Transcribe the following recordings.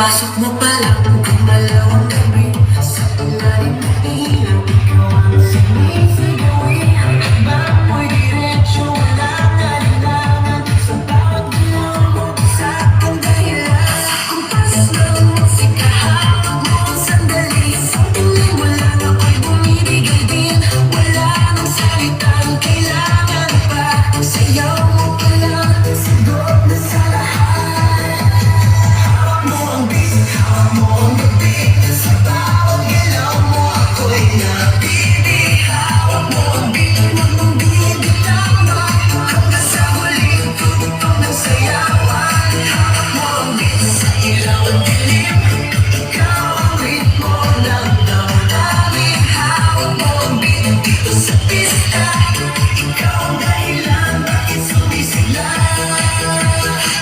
Pagpasok mo pa lang, gumalaw ang gabi. Sa ilalim ng ilaw, ikaw ang sinisigawin. Habang mo'y diretsyo, walang alinlangan. Sa bawat galaw mo, sa aking dahilan. Sa kumpas ng musika, hawak mo ang sandali. Sa tingin mo lang ako'y bumibigay din. Wala nang salitang kailangan pa. Sayaw mo pa lang, sagot na sa lahat. Hawak mo ang beat, hawak mo ang gabi. Sa bawat galaw mo ako'y napili. Hawak mo ang beat, huwag mong bibitawan. Hanggang sa huling tugtog ng sayawan. Hawak mo ang beat, sa ilaw ang dilim. Ikaw ang ritmo ng damdamin. Hawak mo ang beat dito sa pista. Ikaw ang dahilan bakit sumisigla.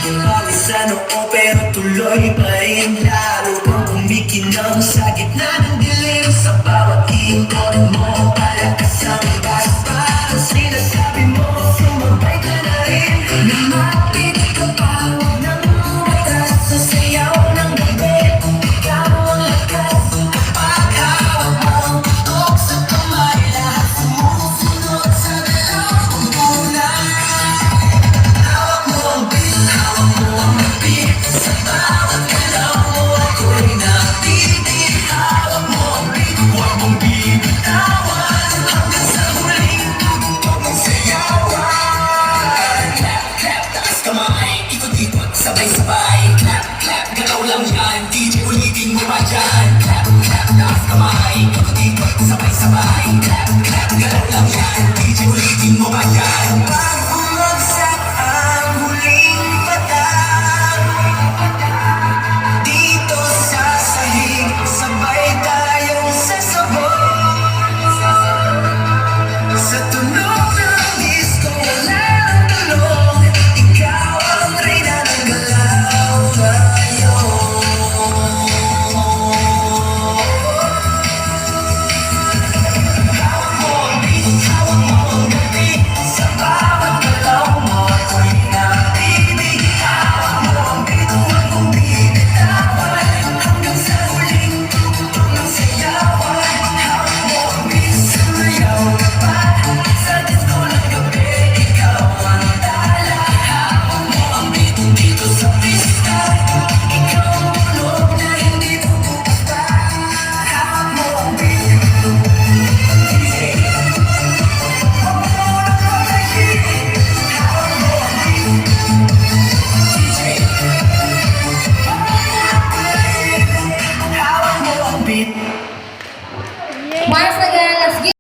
Bawal sa noo pero tuloy pa rin. Lalo pang kumikinang sa gitna ng dilim. Sa bawat ikot mo, palakas ang bas. Parang sinasabi mo, sumabay ka na rin. Lumapit ka pa, huwag nang umatas. Sa sayaw ng gabi, ikaw ang lakas. Kapag hawak mo ang tutok sa kamay, lahat sumusunod sa galaw kong tunay. Hawak mo ang beat, hawak mo ang beat. Sa bawat galaw mo ako'y napili. Hawak mo ang beat, huwag mong bibitawan. Hanggang sa huling tugtog ng sayawan. Clap, clap, taas kamay, ikot-ikot, sabay-sabay. Clap, clap, galaw lang yan, DJ ulitin mo pa dyan. Clap, clap, taas kamay, ikot-ikot, sabay-sabay. Clap, clap, galaw lang yan, DJ ulitin mo pa dyan. Pag bumagsak ang huling patak, dito sa sahig, sabay tayong sasabog. Sa tunog ng disco, walang tulong. Ikaw ang reyna ng galaw ngayon. Hawak mo ang beat, hawak mo ang gabi. Sa bawat galaw mo ako'y napili. Hawak mo ang beat, huwag mong bibitawan. Hanggang sa huling tugtog ng sayawan. Hawak mo ang beat, sumayaw ka pa. Sa disco ng gabi, ikaw ang tala. Hawak mo ang beat dito sa pista. Ikaw ang tulog na hindi pupusta. Hawak mo ang beat, DJ. Huwag mo nang patayin. Hawak mo ang beat, DJ. Huwag mo nang patayin. Hawak mo ang beat. Once again,